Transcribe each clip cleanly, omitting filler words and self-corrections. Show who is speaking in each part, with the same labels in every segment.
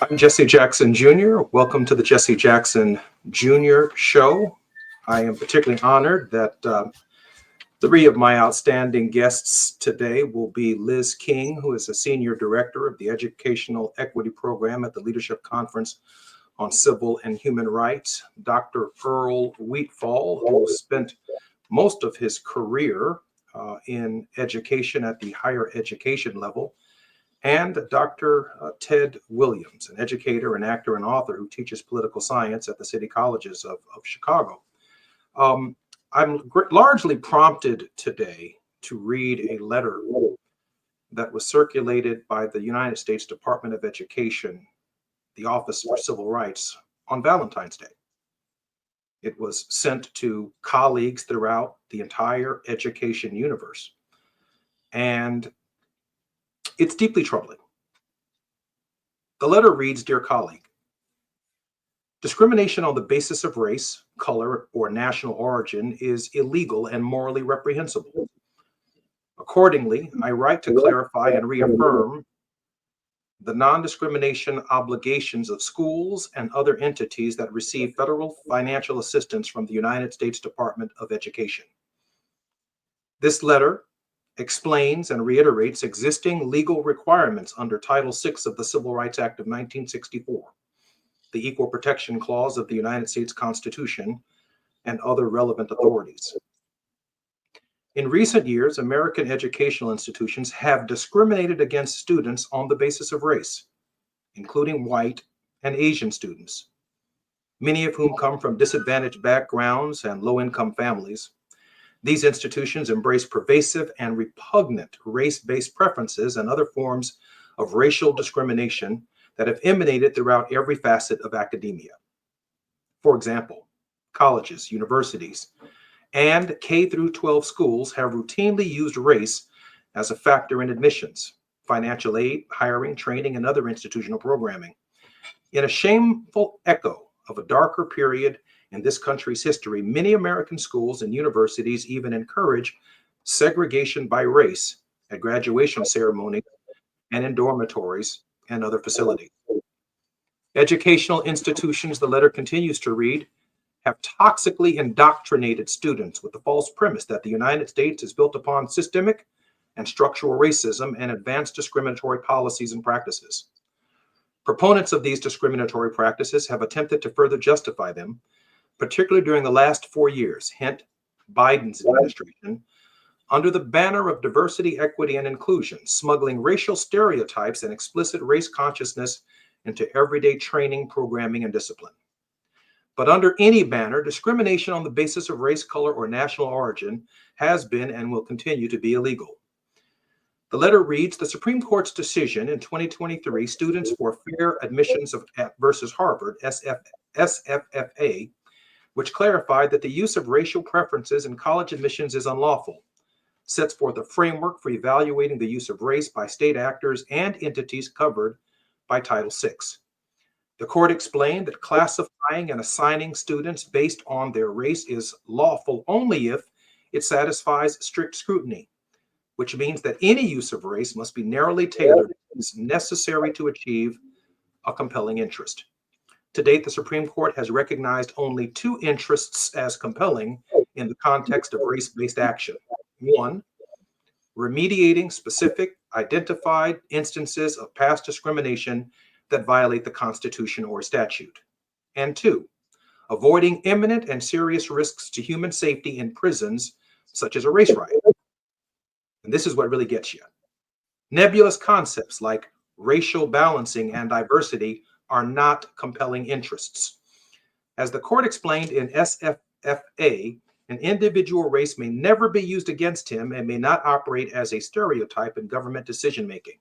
Speaker 1: I'm Jesse Jackson Jr. Welcome to the Jesse Jackson Jr. Show. I am particularly honored that three of my outstanding guests today will be Liz King, who is a Senior Director of the Educational Equity Program at the Leadership Conference on Civil and Human Rights, Dr. Earl Wheatfall, who spent most of his career in education at the higher education level, and Dr. Ted Williams, an educator, an actor, and author who teaches political science at the City Colleges of Chicago. I'm largely prompted today to read a letter that was circulated by the United States Department of Education, the Office for Civil Rights, on Valentine's Day. It was sent to colleagues throughout the entire education universe, and it's deeply troubling. The letter reads, "Dear colleague, discrimination on the basis of race, color, or national origin is illegal and morally reprehensible. Accordingly, I write to clarify and reaffirm the non-discrimination obligations of schools and other entities that receive federal financial assistance from the United States Department of Education. This letter explains and reiterates existing legal requirements under Title VI of the Civil Rights Act of 1964, the Equal Protection Clause of the United States Constitution, and other relevant authorities. In recent years, American educational institutions have discriminated against students on the basis of race, including white and Asian students, many of whom come from disadvantaged backgrounds and low-income families. These institutions embrace pervasive and repugnant race-based preferences and other forms of racial discrimination that have emanated throughout every facet of academia. For example, colleges, universities, and K-12 schools have routinely used race as a factor in admissions, financial aid, hiring, training, and other institutional programming. In a shameful echo of a darker period in this country's history, many American schools and universities even encourage segregation by race at graduation ceremonies and in dormitories and other facilities. Educational institutions," the letter continues to read, "have toxically indoctrinated students with the false premise that the United States is built upon systemic and structural racism and advanced discriminatory policies and practices. Proponents of these discriminatory practices have attempted to further justify them, particularly during the last 4 years, hint Biden's administration, under the banner of diversity, equity, and inclusion, smuggling racial stereotypes and explicit race consciousness into everyday training, programming, and discipline. But under any banner, discrimination on the basis of race, color, or national origin has been and will continue to be illegal." The letter reads, "The Supreme Court's decision in 2023, Students for Fair Admissions versus Harvard, SFFA, which clarified that the use of racial preferences in college admissions is unlawful, sets forth a framework for evaluating the use of race by state actors and entities covered by Title VI. The court explained that classifying and assigning students based on their race is lawful only if it satisfies strict scrutiny, which means that any use of race must be narrowly tailored as necessary to achieve a compelling interest. To date, the Supreme Court has recognized only 2 interests as compelling in the context of race-based action. 1, remediating specific identified instances of past discrimination that violate the Constitution or statute. And 2, avoiding imminent and serious risks to human safety in prisons, such as a race riot. And this is what really gets you. Nebulous concepts like racial balancing and diversity are not compelling interests. As the court explained in SFFA, an individual race may never be used against him and may not operate as a stereotype in government decision-making.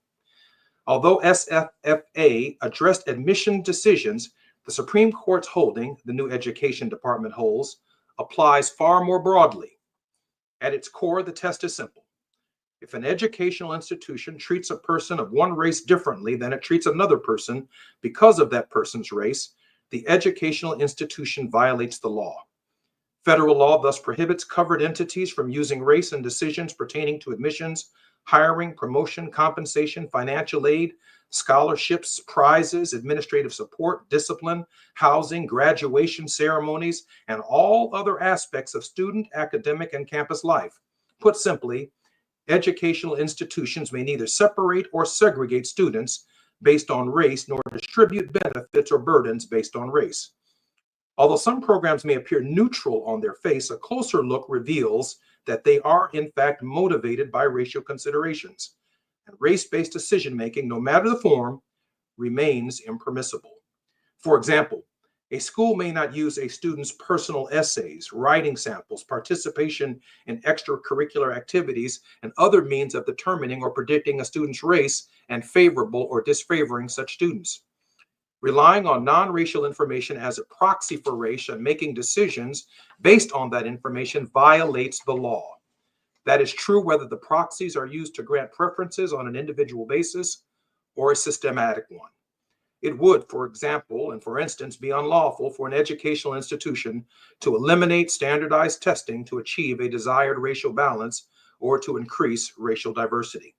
Speaker 1: Although SFFA addressed admission decisions, the Supreme Court's holding, the new Education Department holds, applies far more broadly. At its core, the test is simple. If an educational institution treats a person of one race differently than it treats another person because of that person's race, the educational institution violates the law. Federal law thus prohibits covered entities from using race in decisions pertaining to admissions hiring, promotion, compensation, financial aid, scholarships, prizes, administrative support, discipline, housing, graduation ceremonies, and all other aspects of student, academic, and campus life. Put simply, educational institutions may neither separate or segregate students based on race, nor distribute benefits or burdens based on race. Although some programs may appear neutral on their face, a closer look reveals that they are in fact motivated by racial considerations. And race-based decision-making, no matter the form, remains impermissible. For example, a school may not use a student's personal essays, writing samples, participation in extracurricular activities, and other means of determining or predicting a student's race and favorable or disfavoring such students. Relying on non-racial information as a proxy for race and making decisions based on that information violates the law. That is true whether the proxies are used to grant preferences on an individual basis or a systematic one. It would, for example, and for instance, be unlawful for an educational institution to eliminate standardized testing to achieve a desired racial balance or to increase racial diversity.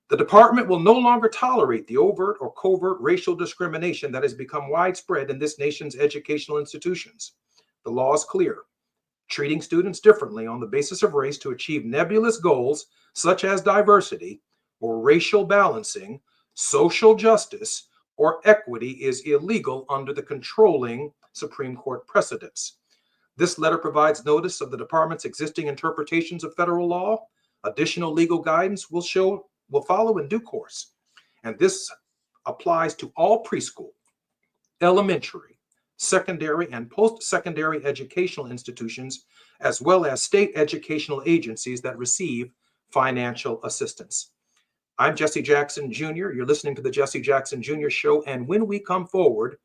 Speaker 1: The department will no longer tolerate the overt or covert racial discrimination that has become widespread in this nation's educational institutions. The law is clear. Treating students differently on the basis of race to achieve nebulous goals such as diversity or racial balancing, social justice, or equity is illegal under the controlling Supreme Court precedents. This letter provides notice of the department's existing interpretations of federal law. Additional legal guidance will follow in due course. And this applies to all preschool, elementary, secondary, and post-secondary educational institutions, as well as state educational agencies that receive financial assistance. I'm Jesse Jackson Jr. You're listening to the Jesse Jackson Jr. Show. And when we come forward,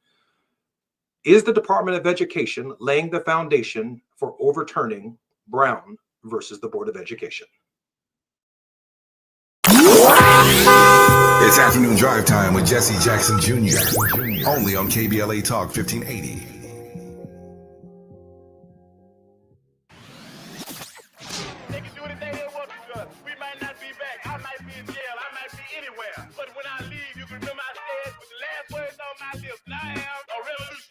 Speaker 1: is the Department of Education laying the foundation for overturning Brown versus the Board of Education?
Speaker 2: It's afternoon drive time with Jesse Jackson Jr. Only on KBLA Talk 1580.
Speaker 3: They can do anything they want to us. We might not be back. I might be in jail. I might be anywhere. But when I leave, you can remember I said with the last words on my lips, I am a revolutionary.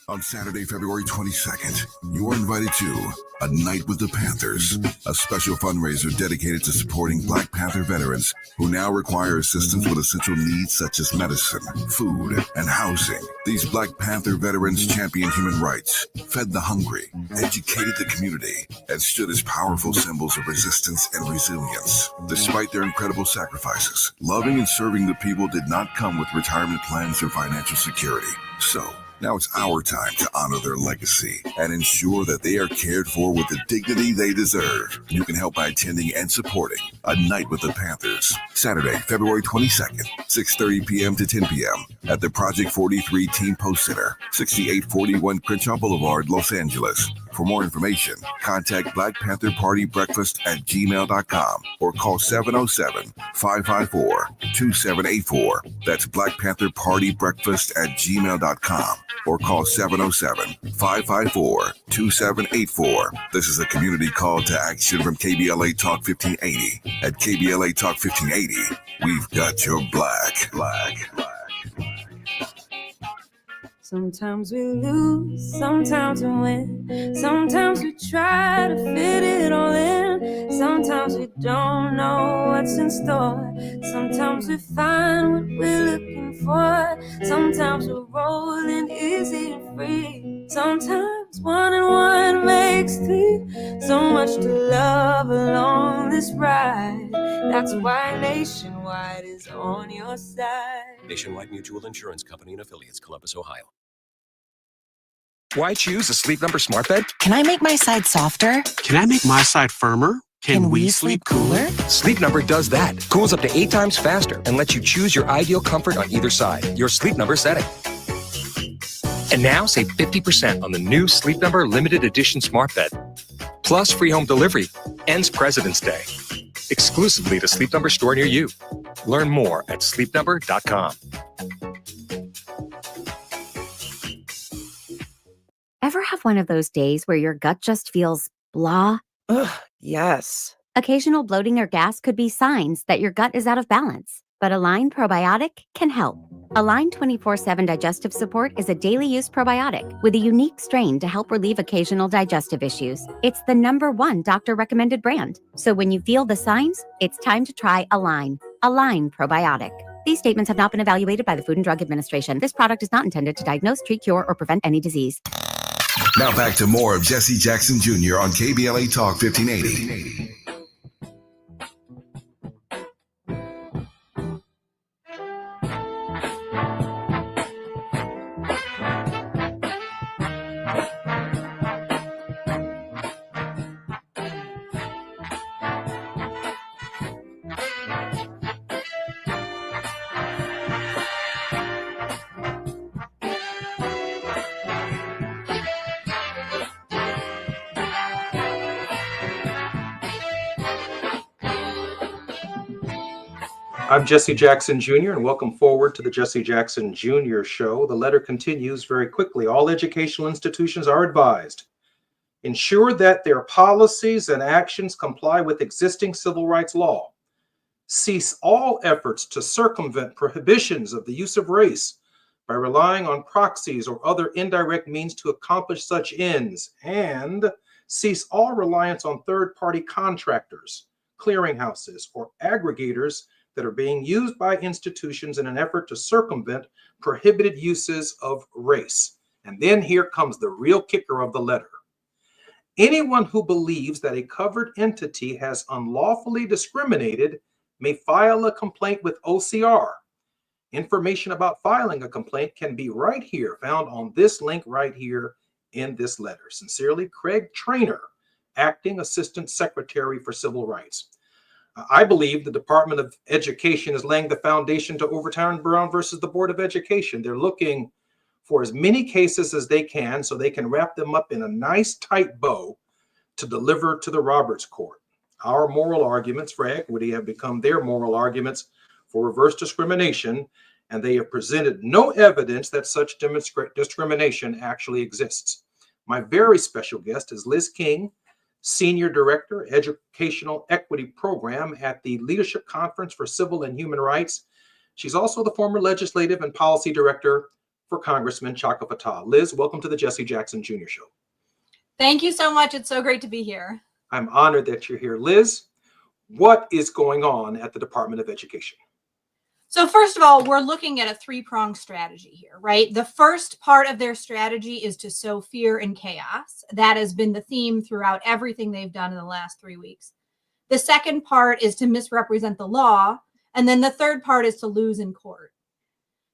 Speaker 2: On Saturday, February 22nd, you are invited to A Night with the Panthers, a special fundraiser dedicated to supporting Black Panther veterans who now require assistance with essential needs such as medicine, food, and housing. These Black Panther veterans championed human rights, fed the hungry, educated the community, and stood as powerful symbols of resistance and resilience. Despite their incredible sacrifices, loving and serving the people did not come with retirement plans or financial security. So, now it's our time to honor their legacy and ensure that they are cared for with the dignity they deserve. You can help by attending and supporting A Night with the Panthers, Saturday, February 22nd, 6:30 p.m. to 10 p.m. at the Project 43 Team Post Center, 6841 Crenshaw Boulevard, Los Angeles. For more information, contact Black Panther Party Breakfast at gmail.com or call 707-554-2784. That's Black Panther Party Breakfast at gmail.com or call 707-554-2784. This is a community call to action from KBLA Talk 1580. At KBLA Talk 1580, we've got your black.
Speaker 4: Sometimes we lose, sometimes we win. Sometimes we try to fit it all in. Sometimes we don't know what's in store. Sometimes we find what we're looking for. Sometimes we're rolling easy and free. Sometimes 1 and 1 makes 3. So much to love along this ride. That's why Nationwide is on your side.
Speaker 5: Nationwide Mutual Insurance Company and Affiliates, Columbus, Ohio. Why choose a Sleep Number smart bed?
Speaker 6: Can I make my side softer?
Speaker 7: Can I make my side firmer? Can we sleep cooler?
Speaker 5: Sleep Number does that. Cools up to 8 times faster and lets you choose your ideal comfort on either side. Your Sleep Number setting. And now save 50% on the new Sleep Number limited edition smart bed. Plus free home delivery. Ends President's Day. Exclusively to Sleep Number store near you. Learn more at sleepnumber.com.
Speaker 8: Ever have one of those days where your gut just feels blah?
Speaker 9: Ugh, yes.
Speaker 8: Occasional bloating or gas could be signs that your gut is out of balance, but Align Probiotic can help. Align 24/7 Digestive Support is a daily use probiotic with a unique strain to help relieve occasional digestive issues. It's the #1 doctor recommended brand. So when you feel the signs, it's time to try Align. Align Probiotic. These statements have not been evaluated by the Food and Drug Administration. This product is not intended to diagnose, treat, cure, or prevent any disease.
Speaker 2: Now back to more of Jesse Jackson Jr. on KBLA Talk 1580.
Speaker 1: I'm Jesse Jackson Jr., and welcome forward to the Jesse Jackson Jr. Show. The letter continues very quickly. All educational institutions are advised. Ensure that their policies and actions comply with existing civil rights law. Cease all efforts to circumvent prohibitions of the use of race by relying on proxies or other indirect means to accomplish such ends, and cease all reliance on third-party contractors, clearinghouses, or aggregators that are being used by institutions in an effort to circumvent prohibited uses of race. And then here comes the real kicker of the letter. Anyone who believes that a covered entity has unlawfully discriminated may file a complaint with OCR. Information about filing a complaint can be right here, found on this link right here in this letter. Sincerely, Craig Traynor, Acting Assistant Secretary for Civil Rights. I believe the Department of Education is laying the foundation to overturn Brown versus the Board of Education. They're looking for as many cases as they can so they can wrap them up in a nice tight bow to deliver to the Roberts Court. Our moral arguments for equity have become their moral arguments for reverse discrimination, and they have presented no evidence that such discrimination actually exists. My very special guest is Liz King, Senior Director, Educational Equity Program at the Leadership Conference for Civil and Human Rights. She's also the former Legislative and Policy Director for Congressman Chaka Fattah. Liz, welcome to the Jesse Jackson Jr. Show.
Speaker 9: Thank you so much. It's so great to be here.
Speaker 1: I'm honored that you're here. Liz, what is going on at the Department of Education?
Speaker 9: So first of all, we're looking at a three-pronged strategy here, right? The first part of their strategy is to sow fear and chaos. That has been the theme throughout everything they've done in the last 3 weeks. The second part is to misrepresent the law. And then the third part is to lose in court.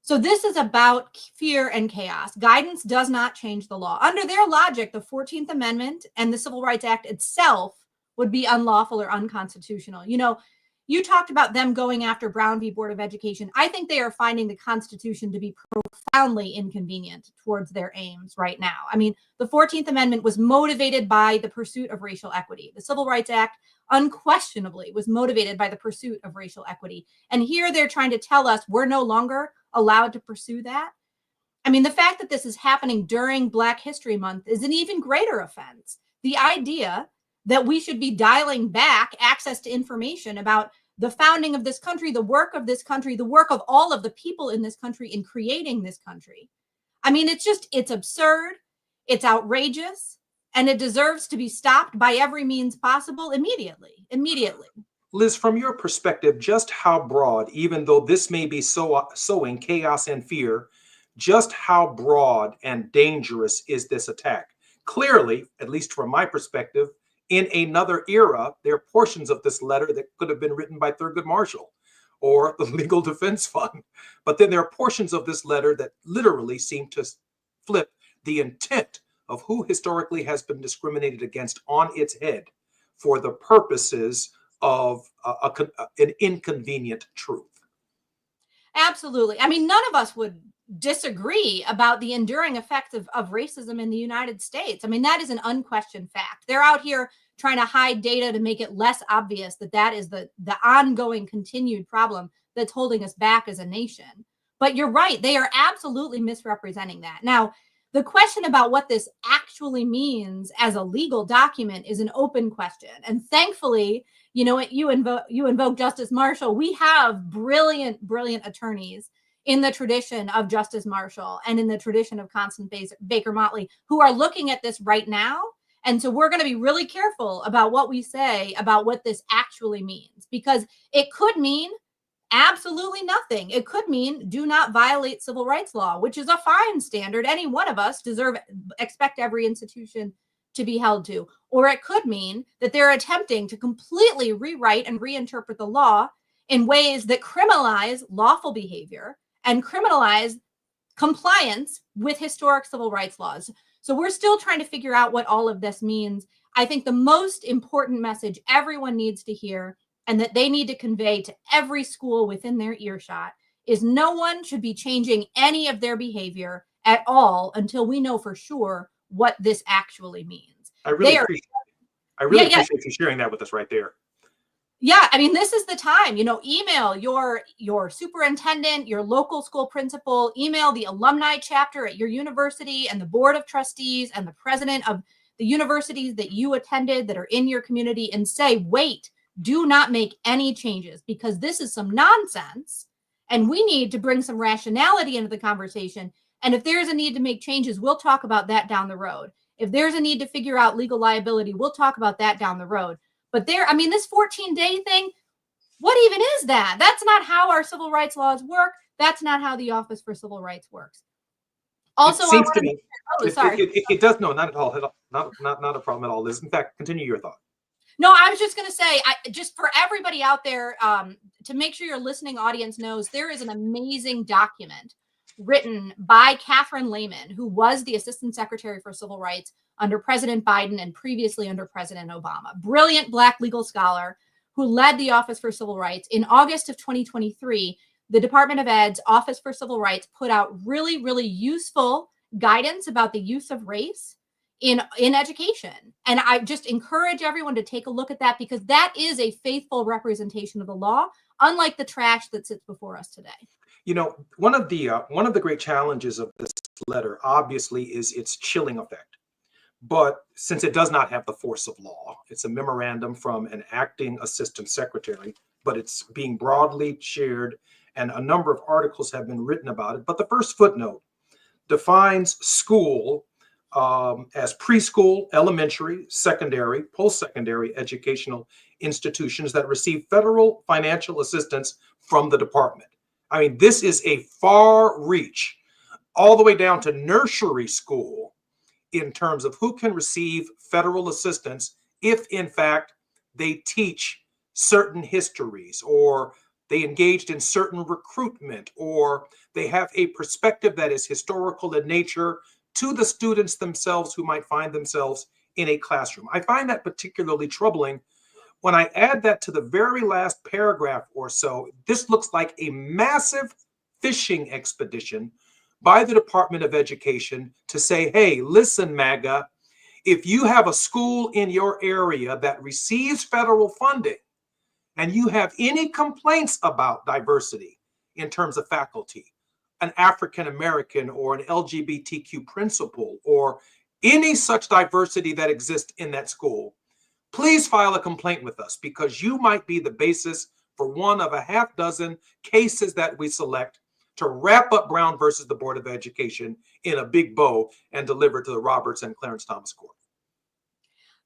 Speaker 9: So this is about fear and chaos. Guidance does not change the law. Under their logic, the 14th Amendment and the Civil Rights Act itself would be unlawful or unconstitutional. You know, you talked about them going after Brown v. Board of Education. I think they are finding the Constitution to be profoundly inconvenient towards their aims right now. I mean, the 14th Amendment was motivated by the pursuit of racial equity. The Civil Rights Act unquestionably was motivated by the pursuit of racial equity. And here they're trying to tell us we're no longer allowed to pursue that. I mean, the fact that this is happening during Black History Month is an even greater offense. The idea that we should be dialing back access to information about the founding of this country, the work of this country, the work of all of the people in this country in creating this country. I mean, it's absurd, it's outrageous, and it deserves to be stopped by every means possible immediately.
Speaker 1: Liz, from your perspective, just how broad, even though this may be sowing chaos and fear, just how broad and dangerous is this attack? Clearly, at least from my perspective, in another era, there are portions of this letter that could have been written by Thurgood Marshall or the Legal Defense Fund. But then there are portions of this letter that literally seem to flip the intent of who historically has been discriminated against on its head for the purposes of an inconvenient truth.
Speaker 9: Absolutely. I mean, none of us would disagree about the enduring effects of racism in the United States. I mean, that is an unquestioned fact. They're out here trying to hide data to make it less obvious that that is the ongoing continued problem that's holding us back as a nation. But you're right. They are absolutely misrepresenting that. Now, the question about what this actually means as a legal document is an open question. And thankfully, You know, you invoke Justice Marshall. We have brilliant attorneys in the tradition of Justice Marshall and in the tradition of Constance Baker Motley who are looking at this right now. And so we're going to be really careful about what we say about what this actually means, because it could mean absolutely nothing. It could mean do not violate civil rights law, which is a fine standard any one of us expect every institution to be held to. Or it could mean that they're attempting to completely rewrite and reinterpret the law in ways that criminalize lawful behavior and criminalize compliance with historic civil rights laws. So we're still trying to figure out what all of this means. I think the most important message everyone needs to hear, and that they need to convey to every school within their earshot, is no one should be changing any of their behavior at all until we know for sure what this actually means.
Speaker 1: I really appreciate you sharing that with us right there.
Speaker 9: Yeah, I mean, this is the time, email your superintendent, your local school principal, email the alumni chapter at your university and the board of trustees and the president of the universities that you attended that are in your community, and say, wait, do not make any changes, because this is some nonsense and we need to bring some rationality into the conversation. And if there's a need to make changes, we'll talk about that down the road. If there's a need to figure out legal liability, we'll talk about that down the road. But this 14-day thing, what even is that? That's not how our civil rights laws work. That's not how the Office for Civil Rights works. Also,
Speaker 1: it seems to me,
Speaker 9: sorry.
Speaker 1: It does, no, not at all. Not a problem at all, Liz. In fact, continue your thought.
Speaker 9: No, I was just going to say, just for everybody out there, to make sure your listening audience knows, there is an amazing document written by Catherine Lehman, who was the Assistant Secretary for Civil Rights under President Biden and previously under President Obama. Brilliant Black legal scholar who led the Office for Civil Rights. In August of 2023, the Department of Ed's Office for Civil Rights put out really, really useful guidance about the use of race in education. And I just encourage everyone to take a look at that, because that is a faithful representation of the law, unlike the trash that sits before us today.
Speaker 1: One of the great challenges of this letter, obviously, is its chilling effect. But since it does not have the force of law, it's a memorandum from an acting assistant secretary, but it's being broadly shared, and a number of articles have been written about it. But the first footnote defines school as preschool, elementary, secondary, post-secondary educational institutions that receive federal financial assistance from the department. I mean, this is a far reach, all the way down to nursery school, in terms of who can receive federal assistance if, in fact, they teach certain histories, or they engaged in certain recruitment, or they have a perspective that is historical in nature to the students themselves who might find themselves in a classroom. I find that particularly troubling. When I add that to the very last paragraph or so, this looks like a massive fishing expedition by the Department of Education to say, hey, listen, MAGA, if you have a school in your area that receives federal funding and you have any complaints about diversity in terms of faculty, an African American or an LGBTQ principal, or any such diversity that exists in that school, please file a complaint with us, because you might be the basis for one of a half dozen cases that we select to wrap up Brown versus the Board of Education in a big bow and deliver to the Roberts and Clarence Thomas Court.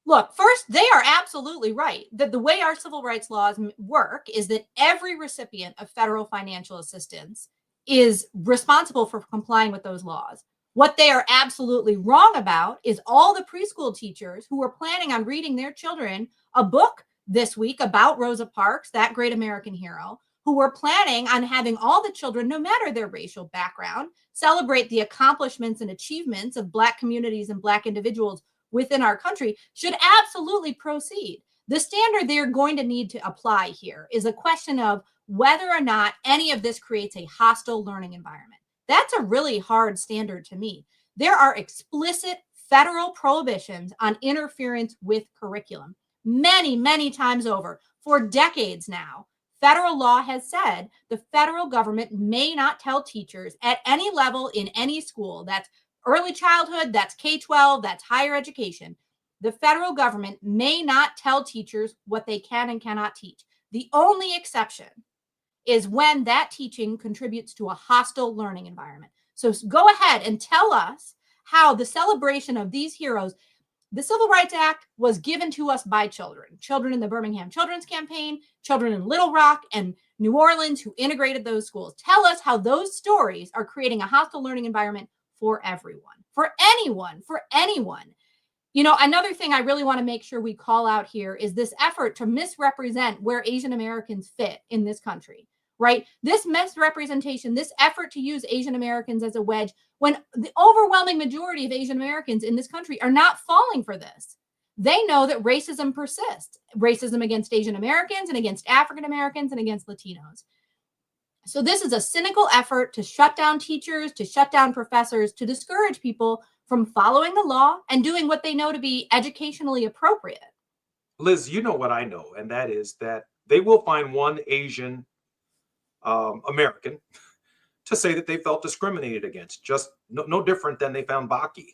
Speaker 9: Look, first, they are absolutely right that the way our civil rights laws work is that every recipient of federal financial assistance is responsible for complying with those laws. What they are absolutely wrong about is all the preschool teachers who were planning on reading their children a book this week about Rosa Parks, that great American hero, who were planning on having all the children, no matter their racial background, celebrate the accomplishments and achievements of Black communities and Black individuals within our country, should absolutely proceed. The standard they're going to need to apply here is a question of whether or not any of this creates a hostile learning environment. That's a really hard standard to meet. There are explicit federal prohibitions on interference with curriculum. Many, many times over, for decades now, federal law has said the federal government may not tell teachers at any level in any school, that's early childhood, that's K-12, that's higher education, the federal government may not tell teachers what they can and cannot teach. The only exception is when that teaching contributes to a hostile learning environment. So go ahead and tell us how the celebration of these heroes, the Civil Rights Act was given to us by children in the Birmingham Children's Campaign, children in Little Rock and New Orleans who integrated those schools. Tell us how those stories are creating a hostile learning environment for everyone, for anyone, for anyone. You know, another thing I really want to make sure we call out here is this effort to misrepresent where Asian Americans fit in this country, right? This misrepresentation, this effort to use Asian Americans as a wedge, when the overwhelming majority of Asian Americans in this country are not falling for this. They know that racism persists, racism against Asian Americans and against African Americans and against Latinos. So this is a cynical effort to shut down teachers, to shut down professors, to discourage people from following the law and doing what they know to be educationally appropriate.
Speaker 1: Liz, you know what I know, and that is that they will find one Asian American to say that they felt discriminated against, just no different than they found Baki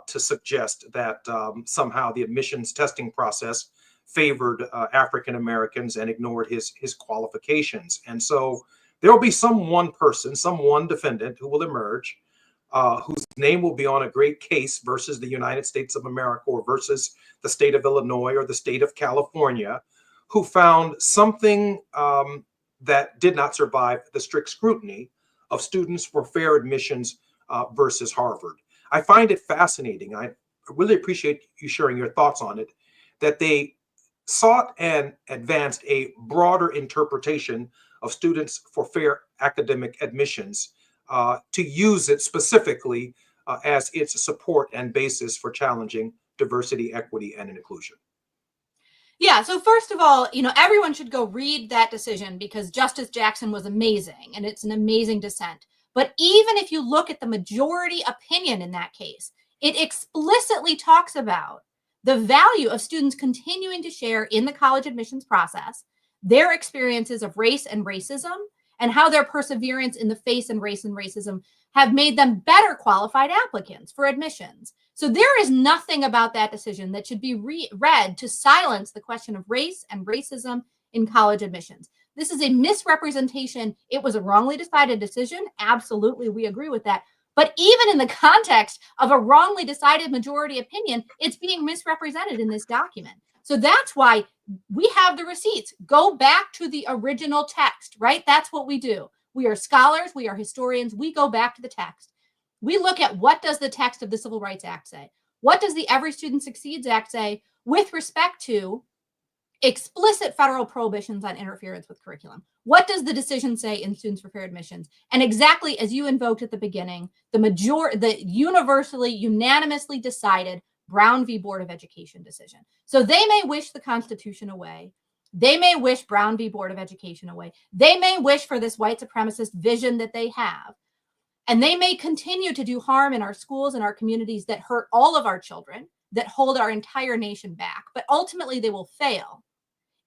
Speaker 1: to suggest that somehow the admissions testing process favored African Americans and ignored his qualifications. And so there will be some one person, some one defendant who will emerge, whose name will be on a great case versus the United States of America or versus the state of Illinois or the state of California, who found something that did not survive the strict scrutiny of Students for Fair Admissions versus Harvard. I find it fascinating. I really appreciate you sharing your thoughts on it, that they sought and advanced a broader interpretation of Students for Fair Academic Admissions to use it specifically as its support and basis for challenging diversity, equity, and inclusion.
Speaker 9: Yeah, so first of all, you know, everyone should go read that decision because Justice Jackson was amazing and it's an amazing dissent. But even if you look at the majority opinion in that case, it explicitly talks about the value of students continuing to share in the college admissions process their experiences of race and racism, and how their perseverance in the face of race and racism have made them better qualified applicants for admissions. So there is nothing about that decision that should be read to silence the question of race and racism in college admissions. This is a misrepresentation. It was a wrongly decided decision. Absolutely, we agree with that. But even in the context of a wrongly decided majority opinion, it's being misrepresented in this document. So that's why we have the receipts. Go back to the original text, right? That's what we do. We are scholars. We are historians. We go back to the text. We look at what does the text of the Civil Rights Act say? What does the Every Student Succeeds Act say with respect to explicit federal prohibitions on interference with curriculum? What does the decision say in Students for Fair Admissions? And exactly as you invoked at the beginning, the universally, unanimously decided Brown v. Board of Education decision. So they may wish the Constitution away. They may wish Brown v. Board of Education away. They may wish for this white supremacist vision that they have. And they may continue to do harm in our schools and our communities that hurt all of our children, that hold our entire nation back. But ultimately, they will fail.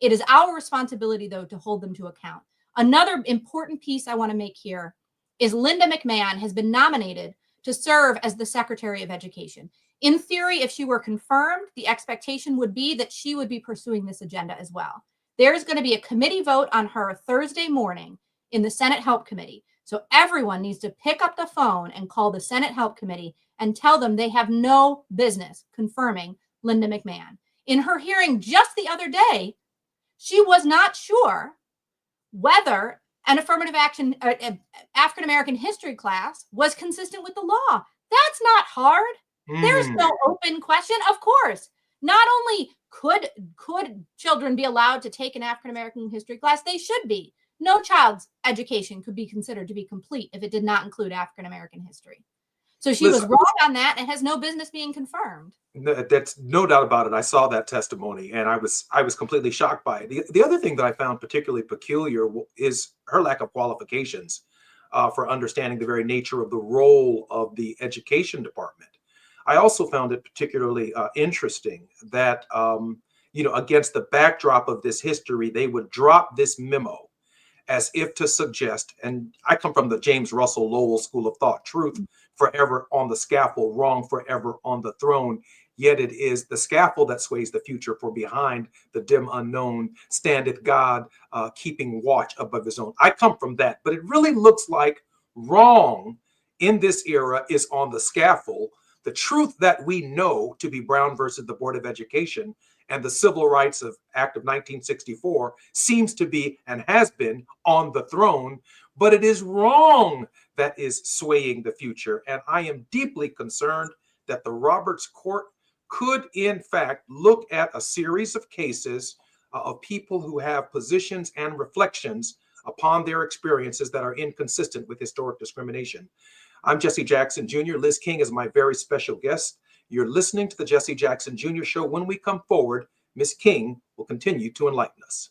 Speaker 9: It is our responsibility, though, to hold them to account. Another important piece I want to make here is Linda McMahon has been nominated to serve as the Secretary of Education. In theory, if she were confirmed, the expectation would be that she would be pursuing this agenda as well. There's going to be a committee vote on her Thursday morning in the Senate Help Committee. So everyone needs to pick up the phone and call the Senate Help Committee and tell them they have no business confirming Linda McMahon. In her hearing just the other day, she was not sure whether an affirmative action African American history class was consistent with the law. That's not hard. There's no open question. Of course, not only could children be allowed to take an African American history class, they should be. No child's education could be considered to be complete if it did not include African American history. So she was wrong on that and has no business being confirmed.
Speaker 1: That's no doubt about it. I saw that testimony and I was completely shocked by it. The other thing that I found particularly peculiar is her lack of qualifications for understanding the very nature of the role of the education department. I also found it particularly interesting that, against the backdrop of this history, they would drop this memo as if to suggest, and I come from the James Russell Lowell School of Thought, truth forever on the scaffold, wrong forever on the throne. Yet it is the scaffold that sways the future, for behind the dim unknown standeth God, keeping watch above his own. I come from that, but it really looks like wrong in this era is on the scaffold. The truth that we know to be Brown versus the Board of Education and the Civil Rights Act of 1964 seems to be and has been on the throne, but it is wrong that is swaying the future. And I am deeply concerned that the Roberts Court could, in fact, look at a series of cases of people who have positions and reflections upon their experiences that are inconsistent with historic discrimination. I'm Jesse Jackson Jr. Liz King is my very special guest. You're listening to the Jesse Jackson Jr. Show. When we come forward, Miss King will continue to enlighten us.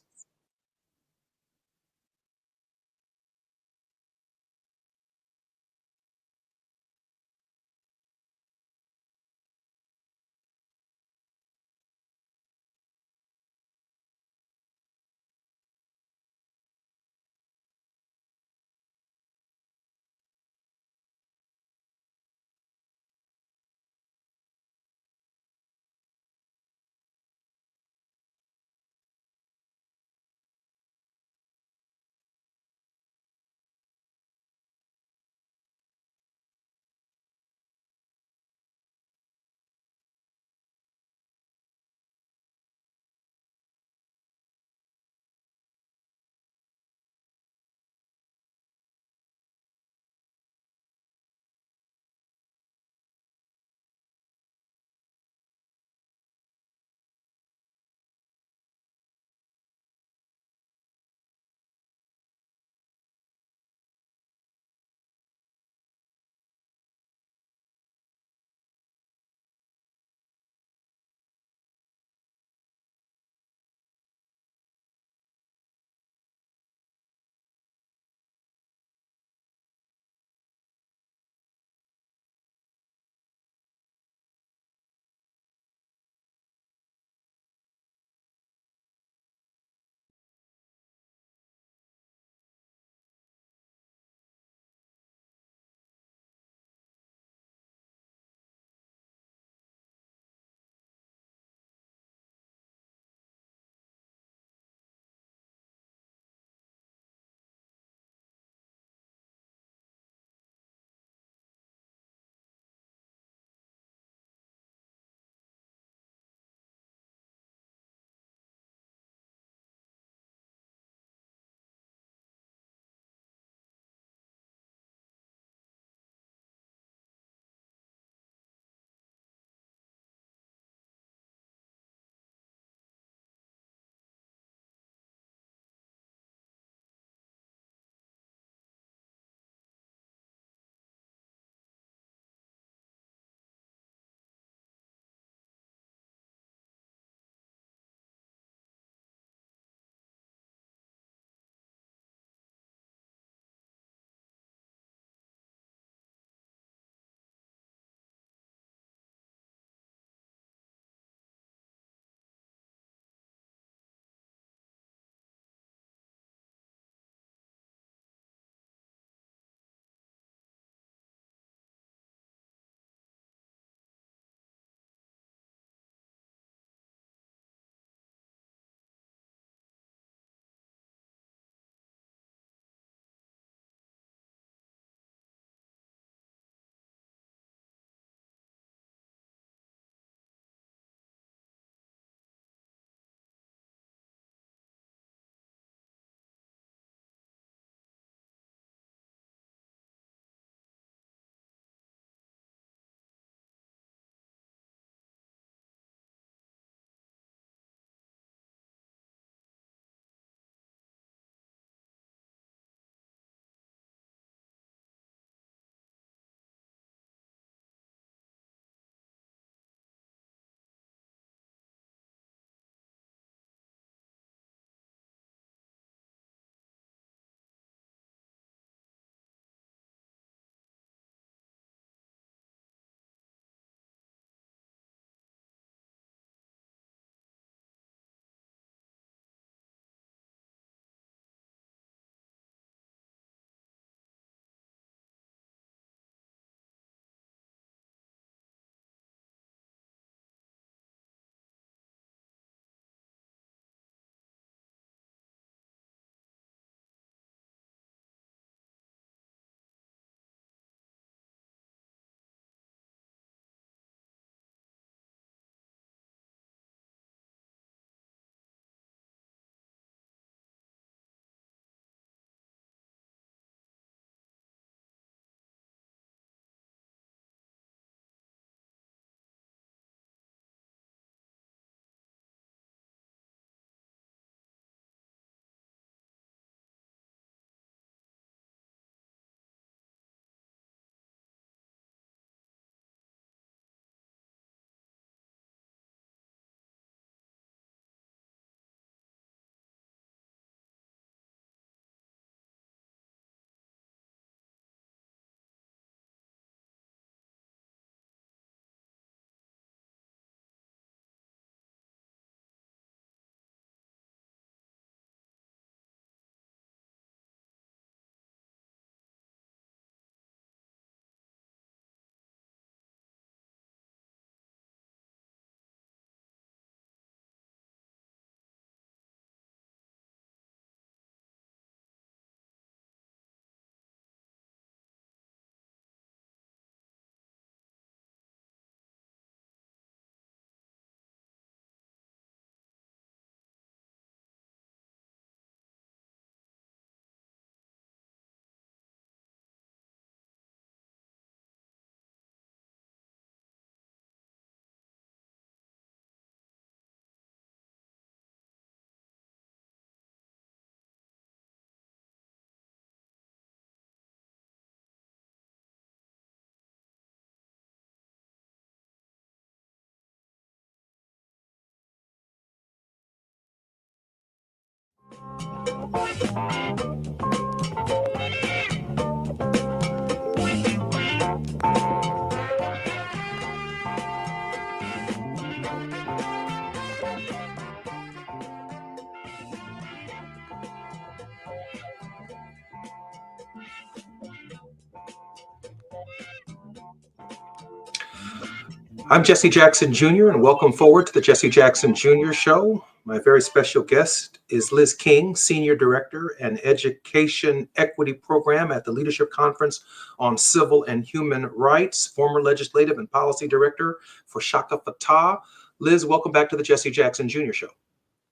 Speaker 1: I'm Jesse Jackson Jr., and welcome forward to the Jesse Jackson Jr. Show. My very special guest is Liz King, Senior Director and Education Equity Program at the Leadership Conference on Civil and Human Rights, former Legislative and Policy Director for Shaka Fatah. Liz, welcome back to the Jesse Jackson Jr. Show.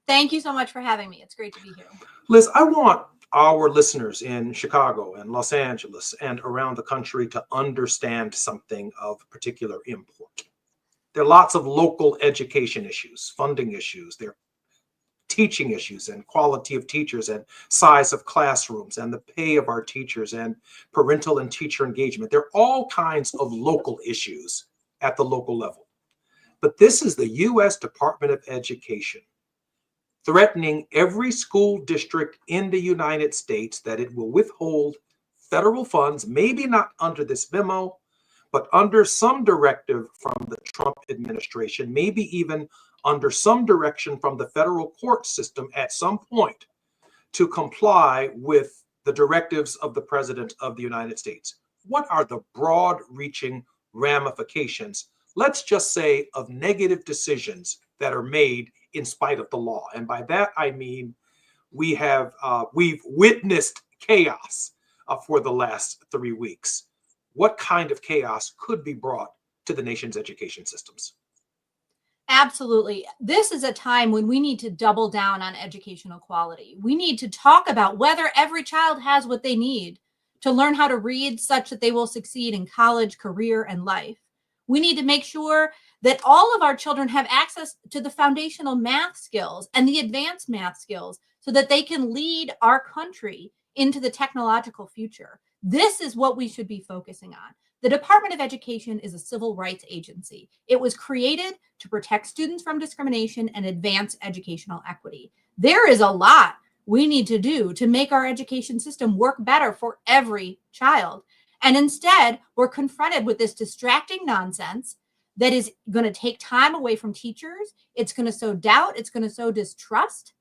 Speaker 9: Thank you so much for having me. It's great to be here.
Speaker 1: Liz, I want our listeners in Chicago and Los Angeles and around the country to understand something of particular import. There are lots of local education issues, funding issues, there are teaching issues and quality of teachers and size of classrooms and the pay of our teachers and parental and teacher engagement. There are all kinds of local issues at the local level. But this is the U.S. Department of Education threatening every school district in the United States that it will withhold federal funds, maybe not under this memo, but under some directive from the Trump administration, maybe even under some direction from the federal court system at some point, to comply with the directives of the President of the United States. What are the broad-reaching ramifications, let's just say, of negative decisions that are made in spite of the law? And by that, I mean we've witnessed chaos for the last 3 weeks. What kind of chaos could be brought to the nation's education systems?
Speaker 9: Absolutely. This is a time when we need to double down on educational quality. We need to talk about whether every child has what they need to learn how to read such that they will succeed in college, career, and life. We need to make sure that all of our children have access to the foundational math skills and the advanced math skills so that they can lead our country into the technological future. This is what we should be focusing on. The Department of Education is a civil rights agency. It was created to protect students from discrimination and advance educational equity. There is a lot we need to do to make our education system work better for every child. And instead, we're confronted with this distracting nonsense that is going to take time away from teachers. It's going to sow doubt. It's going to sow distrust.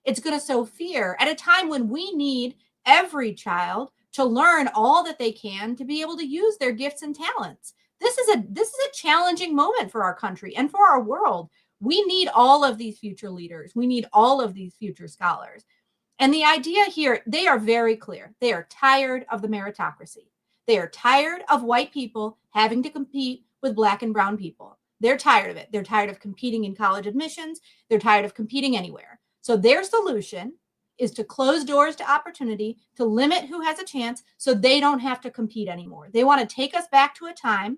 Speaker 9: It's going to sow fear at a time when we need every child to learn all that they can to be able to use their gifts and talents. This is a challenging moment for our country and for our world. We need all of these future leaders. We need all of these future scholars. And the idea here, they are very clear. They are tired of the meritocracy. They are tired of white people having to compete with Black and brown people. They're tired of it. They're tired of competing in college admissions. They're tired of competing anywhere. So their solution is to close doors to opportunity, to limit who has a chance so they don't have to compete anymore. They want to take us back to a time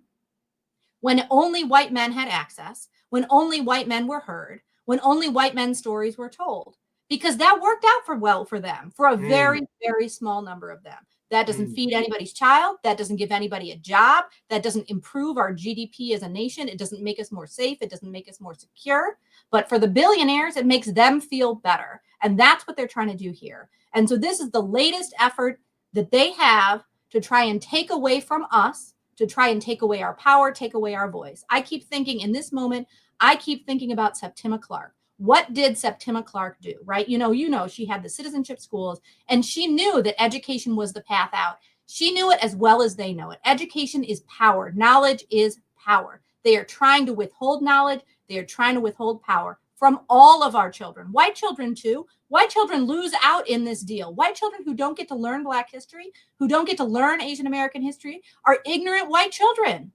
Speaker 9: when only white men had access, when only white men were heard, when only white men's stories were told, because that worked out well for them, for a very, very small number of them. That doesn't feed anybody's child. That doesn't give anybody a job. That doesn't improve our GDP as a nation. It doesn't make us more safe. It doesn't make us more secure. But for the billionaires, it makes them feel better. And that's what they're trying to do here. And so this is the latest effort that they have to try and take away from us, to try and take away our power, take away our voice. I keep thinking in this moment, I keep thinking about Septima Clark. What did Septima Clark do, right? You know, she had the citizenship schools and she knew that education was the path out. She knew it as well as they know it. Education is power. Knowledge is power. They are trying to withhold knowledge. They are trying to withhold power from all of our children. White children too. White children lose out in this deal. White children who don't get to learn Black history, who don't get to learn Asian American history, are ignorant white children.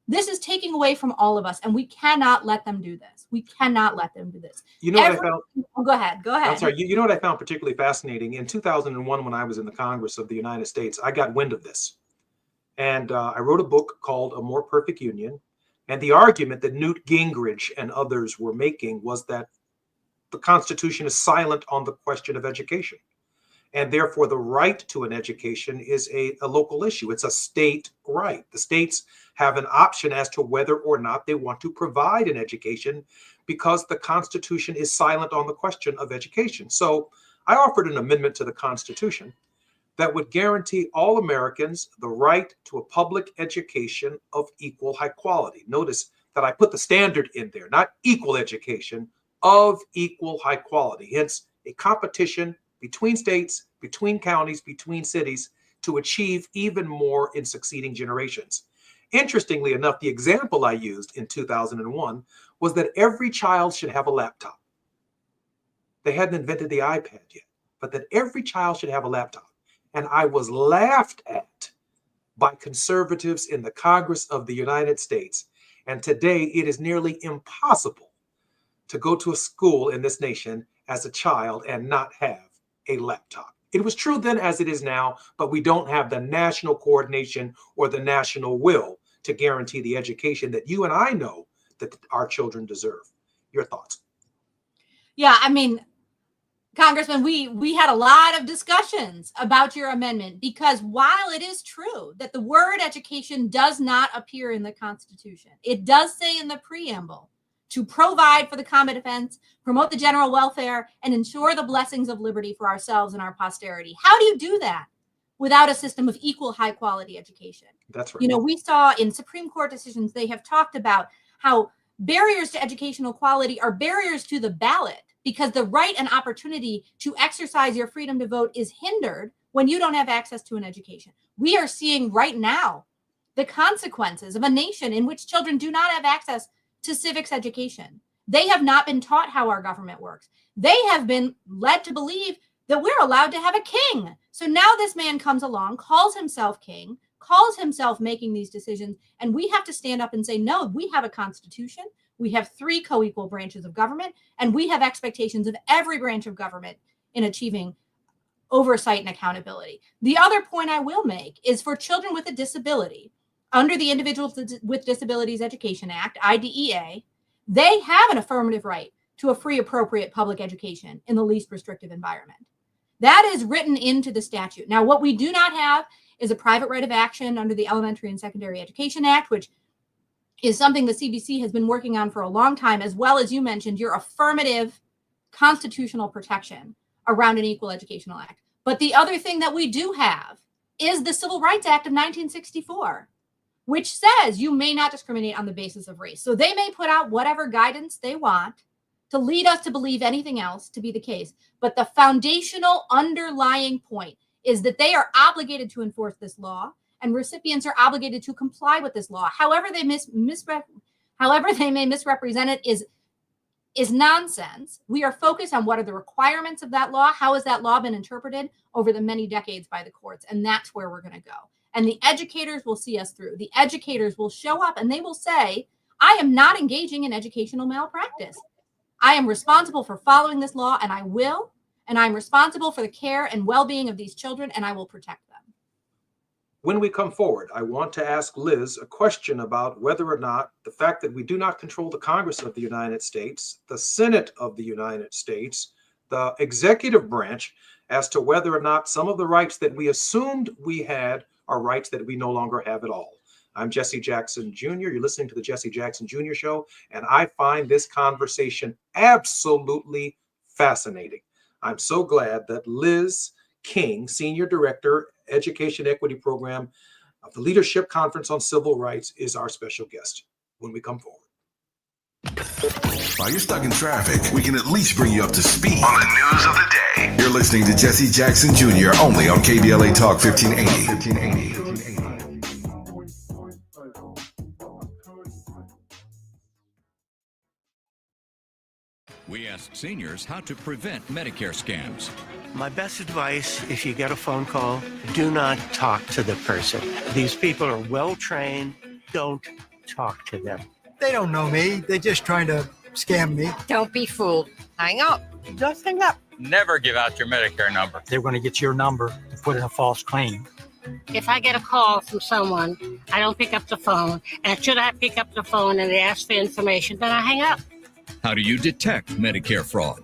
Speaker 9: This is taking away from all of us, and we cannot let them do this. We cannot let them do this.
Speaker 1: You know what I found?
Speaker 9: Oh, go ahead.
Speaker 1: I'm sorry. You know what I found particularly fascinating? In 2001, when I was in the Congress of the United States, I got wind of this. And I wrote a book called A More Perfect Union. And the argument that Newt Gingrich and others were making was that the Constitution is silent on the question of education. And therefore, the right to an education is a local issue. It's a state right. The states have an option as to whether or not they want to provide an education because the Constitution is silent on the question of education. So I offered an amendment to the Constitution that would guarantee all Americans the right to a public education of equal high quality. Notice that I put the standard in there, not equal education, of equal high quality. Hence, a competition between states, between counties, between cities to achieve even more in succeeding generations. Interestingly enough, the example I used in 2001 was that every child should have a laptop. They hadn't invented the iPad yet, but that every child should have a laptop. And I was laughed at by conservatives in the Congress of the United States. And today it is nearly impossible to go to a school in this nation as a child and not have a laptop. It was true then as it is now, but we don't have the national coordination or the national will to guarantee the education that you and I know that our children deserve. Your thoughts?
Speaker 9: Yeah, I mean, Congressman, we had a lot of discussions about your amendment, because while it is true that the word education does not appear in the Constitution, it does say in the preamble to provide for the common defense, promote the general welfare, and ensure the blessings of liberty for ourselves and our posterity. How do you do that without a system of equal high quality education?
Speaker 1: That's right.
Speaker 9: You know, we saw in Supreme Court decisions, they have talked about how barriers to educational quality are barriers to the ballot, because the right and opportunity to exercise your freedom to vote is hindered when you don't have access to an education. We are seeing right now the consequences of a nation in which children do not have access to civics education. They have not been taught how our government works. They have been led to believe that we're allowed to have a king. So now this man comes along, calls himself king, calls himself making these decisions, and we have to stand up and say, no, we have a constitution. We have 3 co-equal branches of government, and we have expectations of every branch of government in achieving oversight and accountability. The other point I will make is for children with a disability, under the Individuals with Disabilities Education Act, IDEA, they have an affirmative right to a free, appropriate public education in the least restrictive environment. That is written into the statute. Now, what we do not have is a private right of action under the Elementary and Secondary Education Act, which is something the CBC has been working on for a long time, as well as you mentioned, your affirmative constitutional protection around an Equal Educational Act. But the other thing that we do have is the Civil Rights Act of 1964, which says you may not discriminate on the basis of race. So they may put out whatever guidance they want to lead us to believe anything else to be the case. But the foundational underlying point is that they are obligated to enforce this law, and recipients are obligated to comply with this law. However they may misrepresent it is nonsense. We are focused on what are the requirements of that law, how has that law been interpreted over the many decades by the courts, and that's where we're going to go. And the educators will see us through. The educators will show up and they will say, I am not engaging in educational malpractice. I am responsible for following this law, and I will, and I'm responsible for the care and well-being of these children, and I will protect them.
Speaker 1: When we come forward, I want to ask Liz a question about whether or not the fact that we do not control the Congress of the United States, the Senate of the United States, the executive branch, as to whether or not some of the rights that we assumed we had are rights that we no longer have at all. I'm Jesse Jackson Jr. You're listening to the Jesse Jackson Jr. Show, and I find this conversation absolutely fascinating. I'm so glad that Liz King, Senior Director, Education Equity Program of the Leadership Conference on Civil Rights, is our special guest when we come forward.
Speaker 2: While you're stuck in traffic, we can at least bring you up to speed on the news of the day. You're listening to Jesse Jackson Jr. only on KBLA Talk 1580.
Speaker 10: We ask seniors how to prevent Medicare scams.
Speaker 11: My best advice, if you get a phone call, do not talk to the person. These people are well-trained. Don't talk to them.
Speaker 12: They don't know me. They're just trying to scam me.
Speaker 13: Don't be fooled. Hang up.
Speaker 11: Just hang up.
Speaker 14: Never give out your Medicare number.
Speaker 12: They're going to get your number and put in a false claim.
Speaker 13: If I get a call from someone, I don't pick up the phone. And should I pick up the phone and they ask for information, then I hang up.
Speaker 10: How do you detect Medicare fraud?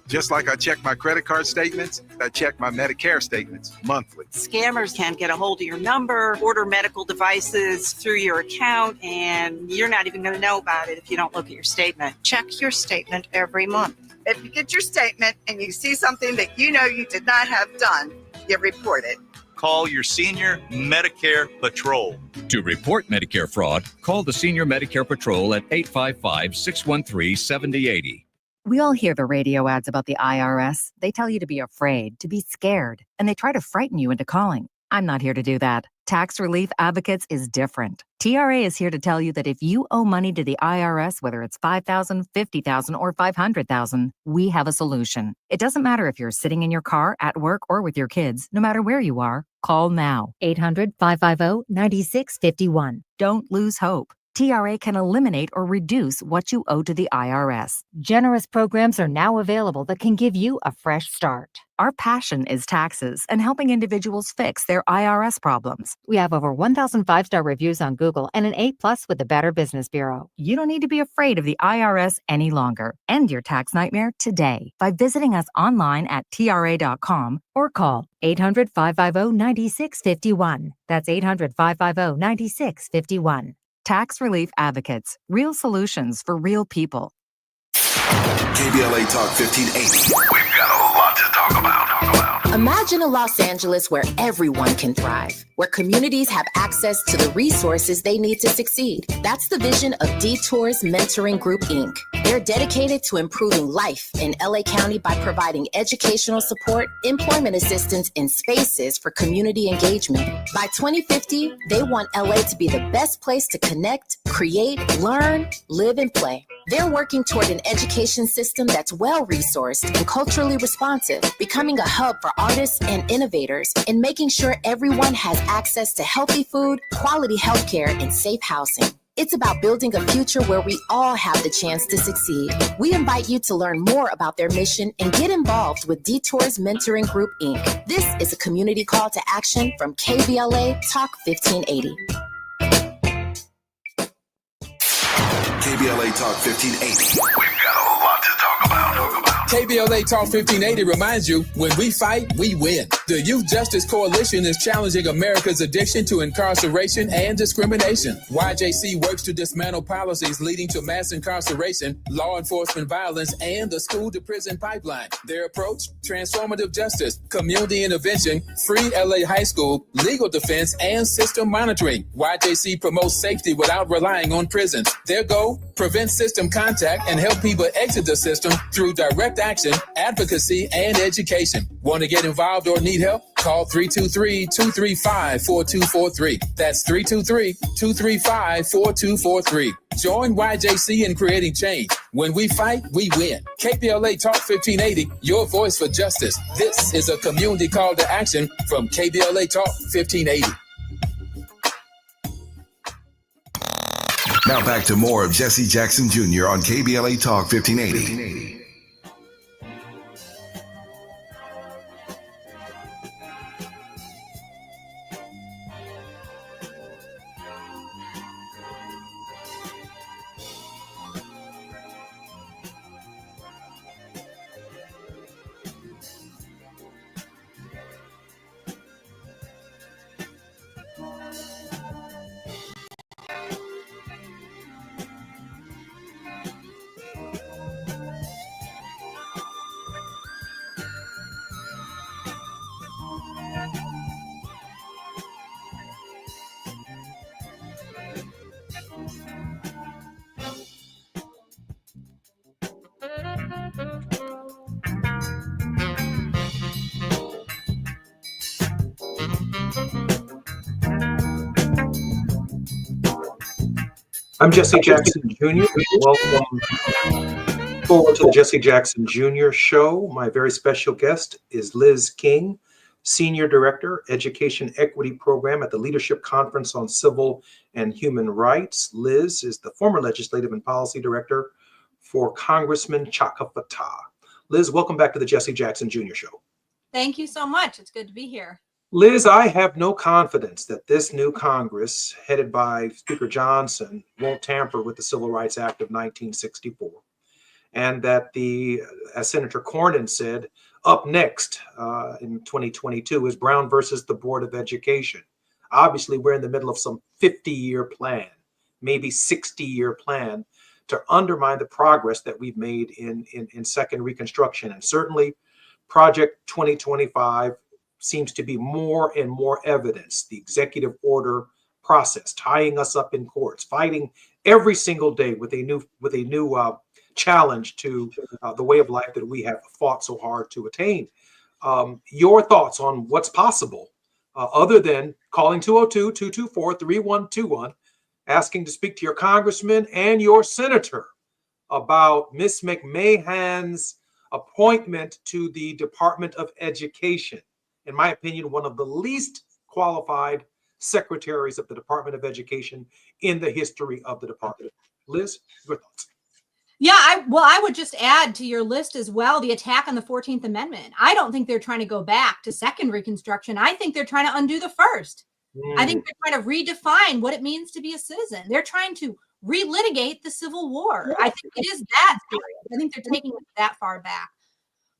Speaker 15: Just like I check my credit card statements, I check my Medicare statements monthly.
Speaker 16: Scammers can get a hold of your number, order medical devices through your account, and you're not even going to know about it if you don't look at your statement.
Speaker 17: Check your statement every month. If you get your statement and you see something that you know you did not have done, you report it.
Speaker 18: Call your senior Medicare Patrol.
Speaker 10: To report Medicare fraud, call the Senior Medicare Patrol at 855-613-7080.
Speaker 19: We all hear the radio ads about the IRS. They tell you to be afraid, to be scared, and they try to frighten you into calling. I'm not here to do that. Tax Relief Advocates is different. TRA is here to tell you that if you owe money to the IRS, whether it's $5,000, $50,000, or $500,000, we have a solution. It doesn't matter if you're sitting in your car, at work, or with your kids. No matter where you are, call now. 800-550-9651. Don't lose hope. TRA can eliminate or reduce what you owe to the IRS. Generous programs are now available that can give you a fresh start. Our passion is taxes and helping individuals fix their IRS problems. We have over 1,000 5-star reviews on Google and an A+ with the Better Business Bureau. You don't need to be afraid of the IRS any longer. End your tax nightmare today by visiting us online at TRA.com or call 800-550-9651. That's 800-550-9651. Tax Relief Advocates. Real solutions for real people.
Speaker 2: KBLA Talk 1580. We've got a lot to talk about.
Speaker 20: Imagine a Los Angeles where everyone can thrive, where communities have access to the resources they need to succeed. That's the vision of Detours Mentoring Group, Inc. They're dedicated to improving life in LA County by providing educational support, employment assistance, and spaces for community engagement. By 2050, they want LA to be the best place to connect, create, learn, live, and play. They're working toward an education system that's well-resourced and culturally responsive, becoming a hub for artists and innovators, and making sure everyone has access to healthy food, quality healthcare, and safe housing. It's about building a future where we all have the chance to succeed. We invite you to learn more about their mission and get involved with Detours Mentoring Group, Inc. This is a community call to action from KBLA Talk 1580.
Speaker 2: KBLA Talk 1580. We've got a lot to talk about.
Speaker 21: KBLA Talk 1580 reminds you, when we fight, we win. The Youth Justice Coalition is challenging America's addiction to incarceration and discrimination. YJC works to dismantle policies leading to mass incarceration, law enforcement violence, and the school-to-prison pipeline. Their approach, transformative justice, community intervention, free LA high school, legal defense, and system monitoring. YJC promotes safety without relying on prisons. Their goal, prevent system contact and help people exit the system through direct action, advocacy, and education. Want to get involved or need help? Call 323-235-4243. That's 323-235-4243. Join YJC in creating change. When we fight, we win. KBLA Talk 1580, your voice for justice. This is a community call to action from KBLA Talk 1580.
Speaker 2: Now back to more of Jesse Jackson Jr. on KBLA Talk 1580.
Speaker 1: I'm Jesse Jackson Jr. Welcome forward to the Jesse Jackson Jr. Show. My very special guest is Liz King, Senior Director, Education Equity Program at the Leadership Conference on Civil and Human Rights. Liz is the former Legislative and Policy Director for Congressman Chaka Fattah. Liz, welcome back to the Jesse Jackson Jr. Show.
Speaker 9: Thank you so much. It's good to be here.
Speaker 1: Liz, I have no confidence that this new Congress, headed by Speaker Johnson, won't tamper with the Civil Rights Act of 1964. And that as Senator Cornyn said, up next in 2022 is Brown versus the Board of Education. Obviously, we're in the middle of some 50-year plan, maybe 60-year plan to undermine the progress that we've made in Second Reconstruction. And certainly Project 2025 seems to be more and more evidence. The executive order process, tying us up in courts, fighting every single day with a new challenge to the way of life that we have fought so hard to attain. Your thoughts on what's possible, other than calling 202-224-3121, asking to speak to your congressman and your senator about Miss McMahon's appointment to the Department of Education. In my opinion, one of the least qualified secretaries of the Department of Education in the history of the department. Liz, your thoughts?
Speaker 9: Yeah, I would just add to your list as well the attack on the 14th Amendment. I don't think they're trying to go back to Second Reconstruction. I think they're trying to undo the first. I think they're trying to redefine what it means to be a citizen. They're trying to relitigate the Civil War. I think it is that serious. I think they're taking it that far back.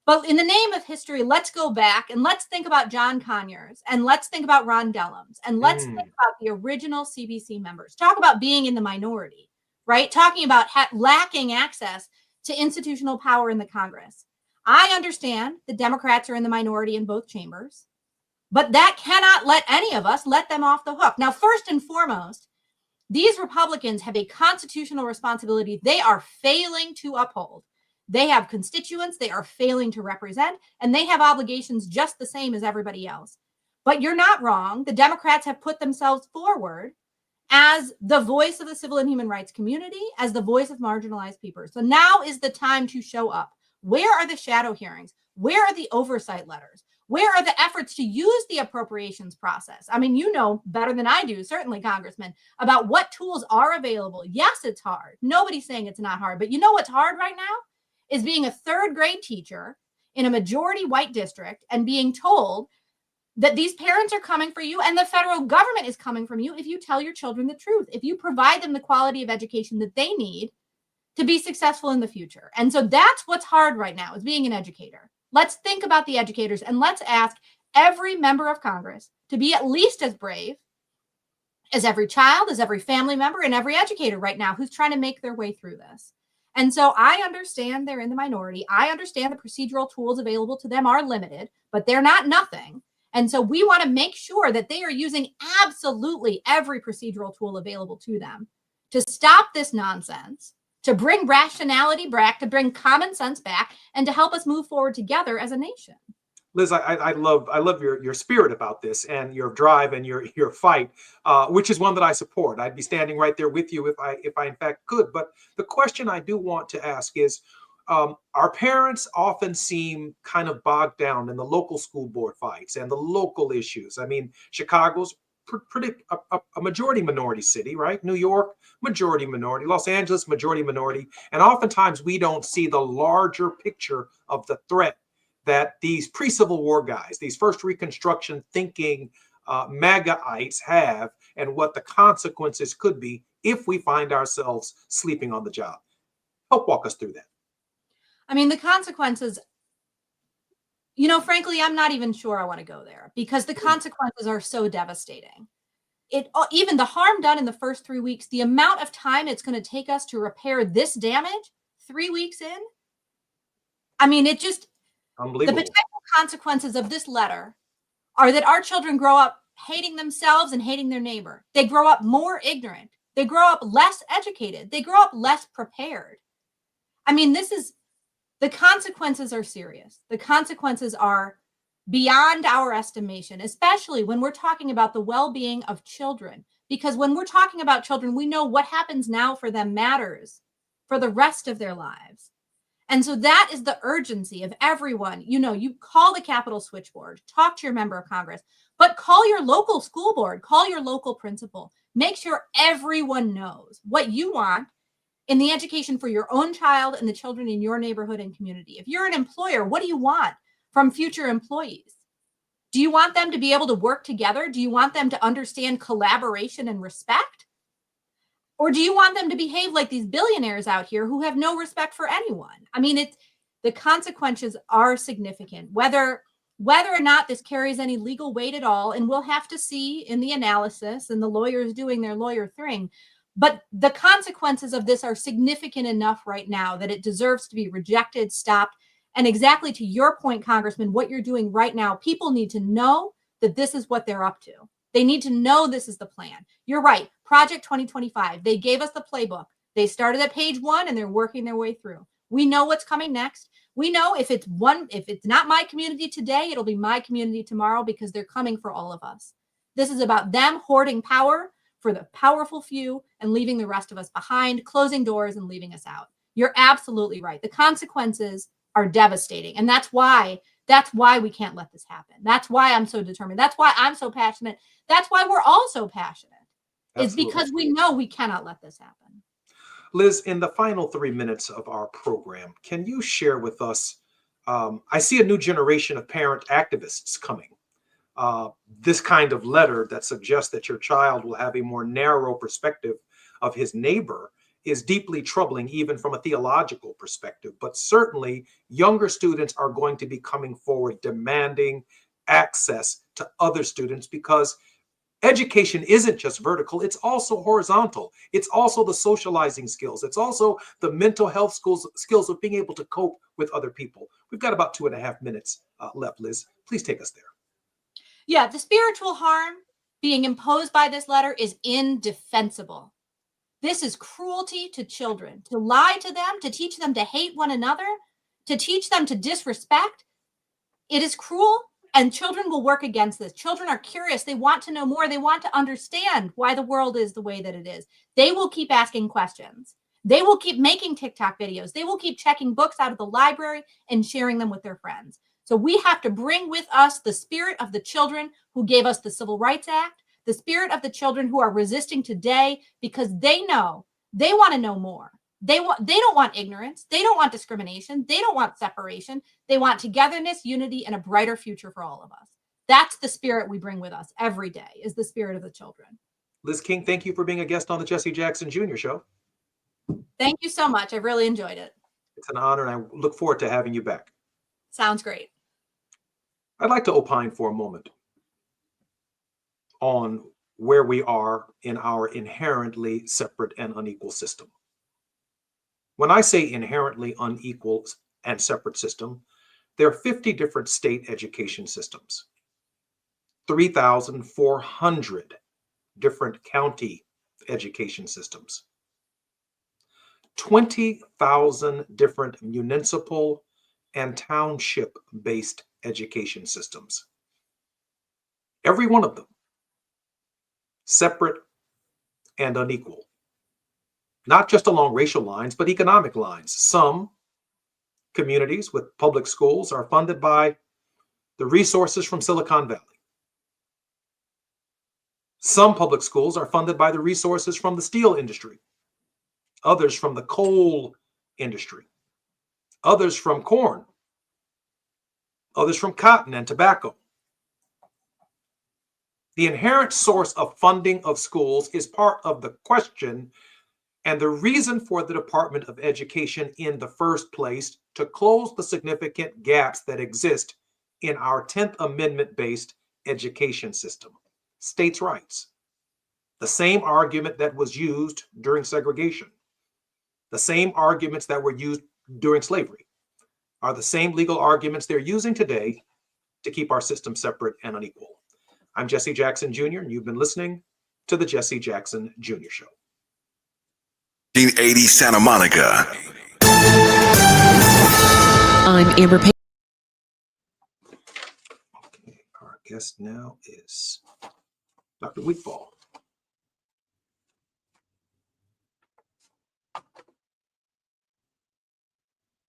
Speaker 9: But in the name of history, let's go back and let's think about John Conyers, and let's think about Ron Dellums, and let's think about the original CBC members. Talk about being in the minority, right? Talking about lacking access to institutional power in the Congress. I understand the Democrats are in the minority in both chambers, but that cannot let any of us let them off the hook. Now, first and foremost, these Republicans have a constitutional responsibility they are failing to uphold. They have constituents they are failing to represent, and they have obligations just the same as everybody else. But you're not wrong. The Democrats have put themselves forward as the voice of the civil and human rights community, as the voice of marginalized people. So now is the time to show up. Where are the shadow hearings? Where are the oversight letters? Where are the efforts to use the appropriations process? I mean, you know better than I do, certainly, Congressman, about what tools are available. Yes, it's hard. Nobody's saying it's not hard. But you know what's hard right now is being a third grade teacher in a majority white district and being told that these parents are coming for you and the federal government is coming from you if you tell your children the truth, if you provide them the quality of education that they need to be successful in the future. And so that's what's hard right now, is being an educator. Let's think about the educators, and let's ask every member of Congress to be at least as brave as every child, as every family member, and every educator right now who's trying to make their way through this. And so I understand they're in the minority. I understand the procedural tools available to them are limited, but they're not nothing. And so we want to make sure that they are using absolutely every procedural tool available to them to stop this nonsense, to bring rationality back, to bring common sense back, and to help us move forward together as a nation.
Speaker 1: Liz, I love your spirit about this and your drive and your fight, which is one that I support. I'd be standing right there with you if I in fact could. But the question I do want to ask is, our parents often seem kind of bogged down in the local school board fights and the local issues. I mean, Chicago's pretty a majority minority city, right? New York, majority minority. Los Angeles, majority minority. And oftentimes we don't see the larger picture of the threat that these pre-Civil War guys, these first Reconstruction thinking MAGAites have, and what the consequences could be if we find ourselves sleeping on the job. Help walk us through that.
Speaker 9: I mean, the consequences, you know, frankly, I'm not even sure I want to go there because the consequences are so devastating. Even the harm done in the first 3 weeks, the amount of time it's going to take us to repair this damage 3 weeks in. I mean, it just,
Speaker 1: unbelievable.
Speaker 9: The potential consequences of this letter are that our children grow up hating themselves and hating their neighbor. They grow up more ignorant. They grow up less educated. They grow up less prepared. I mean, the consequences are serious. The consequences are beyond our estimation, especially when we're talking about the well-being of children. Because when we're talking about children, we know what happens now for them matters for the rest of their lives. And so that is the urgency of everyone. You know, you call the Capitol switchboard, talk to your member of Congress, but call your local school board, call your local principal. Make sure everyone knows what you want in the education for your own child and the children in your neighborhood and community. If you're an employer, what do you want from future employees? Do you want them to be able to work together? Do you want them to understand collaboration and respect? Or do you want them to behave like these billionaires out here who have no respect for anyone? I mean, the consequences are significant, whether or not this carries any legal weight at all. And we'll have to see in the analysis and the lawyers doing their lawyer thing. But the consequences of this are significant enough right now that it deserves to be rejected, stopped. And exactly to your point, Congressman, what you're doing right now, people need to know that this is what they're up to. They need to know this is the plan. You're right. Project 2025, they gave us the playbook. They started at page 1 and they're working their way through. We know what's coming next. We know if it's not my community today, it'll be my community tomorrow, because they're coming for all of us. This is about them hoarding power for the powerful few and leaving the rest of us behind, closing doors and leaving us out. You're absolutely right. The consequences are devastating. And that's why we can't let this happen. That's why I'm so determined. That's why I'm so passionate. That's why we're all so passionate.
Speaker 1: Absolutely.
Speaker 9: It's because we know we cannot let this happen.
Speaker 1: Liz, in the final 3 minutes of our program, can you share with us, I see a new generation of parent activists coming. This kind of letter that suggests that your child will have a more narrow perspective of his neighbor is deeply troubling, even from a theological perspective. But certainly younger students are going to be coming forward demanding access to other students, because education isn't just vertical, it's also horizontal. It's also the socializing skills. It's also the mental health skills of being able to cope with other people. We've got about 2.5 minutes left, Liz. Please take us there.
Speaker 9: Yeah, the spiritual harm being imposed by this letter is indefensible. This is cruelty to children. To lie to them, to teach them to hate one another, to teach them to disrespect. It is cruel, and children will work against this. Children are curious. They want to know more. They want to understand why the world is the way that it is. They will keep asking questions. They will keep making TikTok videos. They will keep checking books out of the library and sharing them with their friends. So we have to bring with us the spirit of the children who gave us the Civil Rights Act, the spirit of the children who are resisting today, because they know, they want to know more. They don't want ignorance. They don't want discrimination. They don't want separation. They want togetherness, unity, and a brighter future for all of us. That's the spirit we bring with us every day, is the spirit of the children.
Speaker 1: Liz King, thank you for being a guest on the Jesse Jackson Jr. Show.
Speaker 9: Thank you so much. I really enjoyed it.
Speaker 1: It's an honor, and I look forward to having you back.
Speaker 9: Sounds great.
Speaker 1: I'd like to opine for a moment on where we are in our inherently separate and unequal system. When I say inherently unequal and separate system, there are 50 different state education systems, 3,400 different county education systems, 20,000 different municipal and township-based education systems. Every one of them separate and unequal, not just along racial lines, but economic lines. Some communities with public schools are funded by the resources from Silicon Valley. Some public schools are funded by the resources from the steel industry, others from the coal industry, others from corn, others from cotton and tobacco. The inherent source of funding of schools is part of the question and the reason for the Department of Education in the first place to close the significant gaps that exist in our 10th Amendment-based education system. States' rights. The same argument that was used during segregation, the same arguments that were used during slavery, are the same legal arguments they're using today to keep our system separate and unequal. I'm Jesse Jackson Jr., and you've been listening to the Jesse Jackson Jr. Show.
Speaker 2: 1980 Santa Monica.
Speaker 6: I'm Amber Payne.
Speaker 1: Okay, our guest now is Dr. Wigfall.